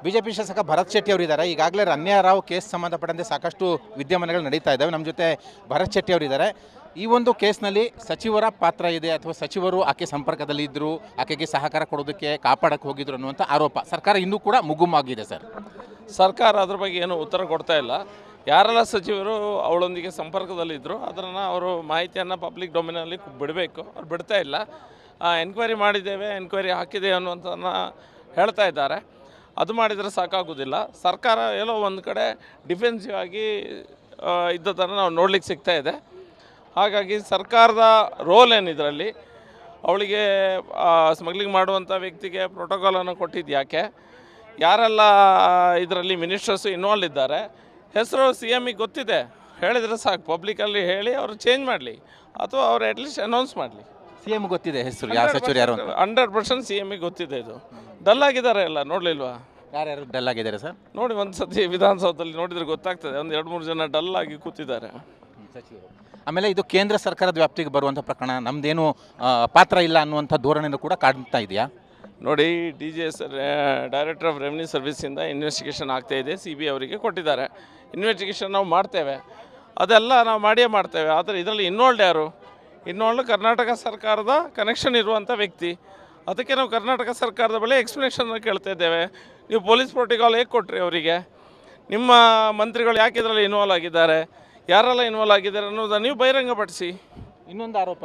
BJP ಶಾಸಕ ಭರತ್ ಶೆಟ್ಟಿ ಅವರಿದ್ದಾರೆ. ಈಗಾಗಲೇ ರನ್ಯಾರಾವ್ ಕೇಸ್ ಸಂಬಂಧಪಟ್ಟಂತೆ ಸಾಕಷ್ಟು ವಿದ್ಯಮಾನಗಳು ನಡೀತಾ ಇದ್ದಾವೆ. ನಮ್ಮ ಜೊತೆ ಭರತ್ ಶೆಟ್ಟಿ ಅವರಿದ್ದಾರೆ. ಈ ಒಂದು ಕೇಸ್ನಲ್ಲಿ ಸಚಿವರ ಪಾತ್ರ ಇದೆ ಅಥವಾ ಸಚಿವರು ಆಕೆ ಸಂಪರ್ಕದಲ್ಲಿ ಇದ್ದರು, ಆಕೆಗೆ ಸಹಕಾರ ಕೊಡೋದಕ್ಕೆ ಕಾಪಾಡಕ್ಕೆ ಹೋಗಿದ್ರು ಅನ್ನುವಂಥ ಆರೋಪ ಸರ್ಕಾರ ಇನ್ನೂ ಕೂಡ ಮುಗುಮಾಗಿದೆ ಸರ್. ಸರ್ಕಾರ ಅದ್ರ ಬಗ್ಗೆ ಏನು ಉತ್ತರ ಕೊಡ್ತಾ ಇಲ್ಲ. ಯಾರೆಲ್ಲ ಸಚಿವರು ಅವಳೊಂದಿಗೆ ಸಂಪರ್ಕದಲ್ಲಿದ್ದರು ಅದನ್ನು ಅವರು ಮಾಹಿತಿಯನ್ನು ಪಬ್ಲಿಕ್ ಡೊಮೇನಲ್ಲಿ ಬಿಡಬೇಕು. ಅವ್ರು ಬಿಡ್ತಾ ಇಲ್ಲ. ಎನ್ಕ್ವೈರಿ ಮಾಡಿದ್ದೇವೆ, ಎನ್ಕ್ವೈರಿ ಹಾಕಿದ್ದೇವೆ ಅನ್ನುವಂಥದ್ದನ್ನು ಹೇಳ್ತಾ ಇದ್ದಾರೆ. ಅದು ಮಾಡಿದರೆ ಸಾಕಾಗೋದಿಲ್ಲ. ಸರ್ಕಾರ ಎಲ್ಲೋ ಒಂದು ಕಡೆ ಡಿಫೆನ್ಸಿವ್ ಆಗಿ ಇದ್ದದನ್ನು ನಾವು ನೋಡ್ಲಿಕ್ಕೆ ಸಿಗ್ತಾ ಇದೆ. ಹಾಗಾಗಿ ಸರ್ಕಾರದ ರೋಲ್ ಏನಿದರಲ್ಲಿ, ಅವಳಿಗೆ ಸ್ಮಗ್ಲಿಂಗ್ ಮಾಡುವಂಥ ವ್ಯಕ್ತಿಗೆ ಪ್ರೋಟೋಕಾಲನ್ನು ಕೊಟ್ಟಿದ್ದು ಯಾಕೆ, ಯಾರೆಲ್ಲ ಇದರಲ್ಲಿ ಮಿನಿಸ್ಟರ್ಸು ಇನ್ವಾಲ್ವ್ ಇದ್ದಾರೆ, ಹೆಸರು ಸಿ ಎಮ್ಮಿಗೆ ಗೊತ್ತಿದೆ, ಹೇಳಿದರೆ ಸಾಕು. ಪಬ್ಲಿಕಲ್ಲಿ ಹೇಳಿ ಅವರು ಚೇಂಜ್ ಮಾಡಲಿ ಅಥವಾ ಅವರು ಅಟ್ಲೀಸ್ಟ್ ಅನೌನ್ಸ್ ಮಾಡಲಿ. ಸಿ ಎಮ್ ಗೊತ್ತಿದೆ ಹೆಸರು, ಯಾವ ಸಚಿವರು ಯಾರು? 100% ಸಿ ಎಮ್ಮಿಗೆ ಗೊತ್ತಿದೆ. ಇದು ಡಲ್ ಆಗಿದ್ದಾರೆ ಎಲ್ಲ, ನೋಡಲಿಲ್ವಾ? ಯಾರ್ಯಾರು ಡಲ್ ಆಗಿದ್ದಾರೆ ಸರ್? ನೋಡಿ, ಒಂದು ಸತಿ ವಿಧಾನಸೌಧದಲ್ಲಿ ನೋಡಿದರೆ ಗೊತ್ತಾಗ್ತದೆ. ಒಂದು 2-3 ಜನ ಡಲ್ ಆಗಿ ಕೂತಿದ್ದಾರೆ ಸಚಿವರು. ಆಮೇಲೆ ಇದು ಕೇಂದ್ರ ಸರ್ಕಾರದ ವ್ಯಾಪ್ತಿಗೆ ಬರುವಂಥ ಪ್ರಕರಣ, ನಮ್ಮದೇನು ಪಾತ್ರ ಇಲ್ಲ ಅನ್ನುವಂಥ ಧೋರಣೆಯೂ ಕೂಡ ಕಾಡ್ತಾ ಇದೆಯಾ? ನೋಡಿ, DGS ಡೈರೆಕ್ಟರ್ ಆಫ್ ರೆವಿನ್ಯೂ ಸರ್ವಿಸಿಂದ ಇನ್ವೆಸ್ಟಿಗೇಷನ್ ಆಗ್ತಾಯಿದೆ. CBI ಅವರಿಗೆ ಕೊಟ್ಟಿದ್ದಾರೆ. ಇನ್ವೆಸ್ಟಿಗೇಷನ್ ನಾವು ಮಾಡ್ತೇವೆ, ಅದೆಲ್ಲ ನಾವು ಮಾಡಿಯೇ ಮಾಡ್ತೇವೆ. ಆದರೆ ಇದರಲ್ಲಿ ಇನ್ವಾಲ್ಡ್ ಯಾರು? ಇನ್ವಾಲ್ಡ್ ಕರ್ನಾಟಕ ಸರ್ಕಾರದ ಕನೆಕ್ಷನ್ ಇರುವಂಥ ವ್ಯಕ್ತಿ. ಅದಕ್ಕೆ ನಾವು ಕರ್ನಾಟಕ ಸರ್ಕಾರದ ಬಳಿ ಎಕ್ಸ್ಪ್ಲನೇಷನ್ ಕೇಳ್ತಾ ಇದ್ದೇವೆ. ನೀವು ಪೊಲೀಸ್ ಪ್ರೋಟೋಕಾಲ್ ಹೇಗೆ ಕೊಟ್ರಿ ಅವರಿಗೆ? ನಿಮ್ಮ ಮಂತ್ರಿಗಳು ಯಾಕೆ ಇದರಲ್ಲಿ ಇನ್ವಾಲ್ವ್ ಆಗಿದ್ದಾರೆ, ಯಾರೆಲ್ಲ ಇನ್ವಾಲ್ವ್ ಆಗಿದ್ದಾರೆ ಅನ್ನೋದನ್ನು ನೀವು ಬಹಿರಂಗಪಡಿಸಿ. ಇನ್ನೊಂದು ಆರೋಪ,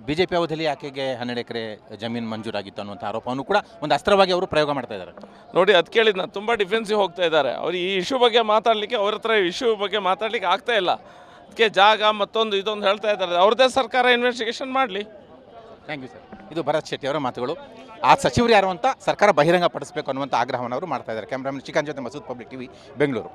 BJP ಅವಧಿಯಲ್ಲಿ ಆಕೆಗೆ 12 ಎಕರೆ ಜಮೀನು ಮಂಜೂರಾಗಿತ್ತು ಅನ್ನುವಂಥ ಆರೋಪವನ್ನು ಕೂಡ ಒಂದು ಅಸ್ತ್ರವಾಗಿ ಅವರು ಪ್ರಯೋಗ ಮಾಡ್ತಾ ಇದ್ದಾರೆ. ನೋಡಿ, ಅದು ಕೇಳಿದ್ದು ನಾನು, ತುಂಬ ಡಿಫೆನ್ಸಿವ್ ಹೋಗ್ತಾ ಇದ್ದಾರೆ ಅವರು. ಈ ಇಶ್ಯೂ ಬಗ್ಗೆ ಮಾತಾಡಲಿಕ್ಕೆ ಅವ್ರ ಹತ್ರ ಇಶ್ಯೂ ಬಗ್ಗೆ ಮಾತಾಡಲಿಕ್ಕೆ ಆಗ್ತಾ ಇಲ್ಲ. ಅದಕ್ಕೆ ಜಾಗ ಮತ್ತೊಂದು ಇದೊಂದು ಹೇಳ್ತಾ ಇದ್ದಾರೆ. ಅವ್ರದ್ದೇ ಸರ್ಕಾರ ಇನ್ವೆಸ್ಟಿಗೇಷನ್ ಮಾಡಲಿ. Thank you sir. ಇದು ಭರತ್ ಶೆಟ್ಟಿ ಅವರ ಮಾತುಗಳು. ಆ ಸಚಿವರು ಯಾರು ಅಂತ ಸರ್ಕಾರ ಬಹಿರಂಗ ಪಡಿಸಬೇಕು ಅನ್ನುವಂಥ ಆಗ್ರಹವನ್ನು ಅವರು ಮಾಡ್ತಾ ಇದ್ದಾರೆ. ಕ್ಯಾಮ್ರಾಮನ್ ಶ್ರೀಕಾಂತ್ ಜೊತೆ ಮಸೂದ್, ಪಬ್ಲಿಕ್ TV, ಬೆಂಗಳೂರು.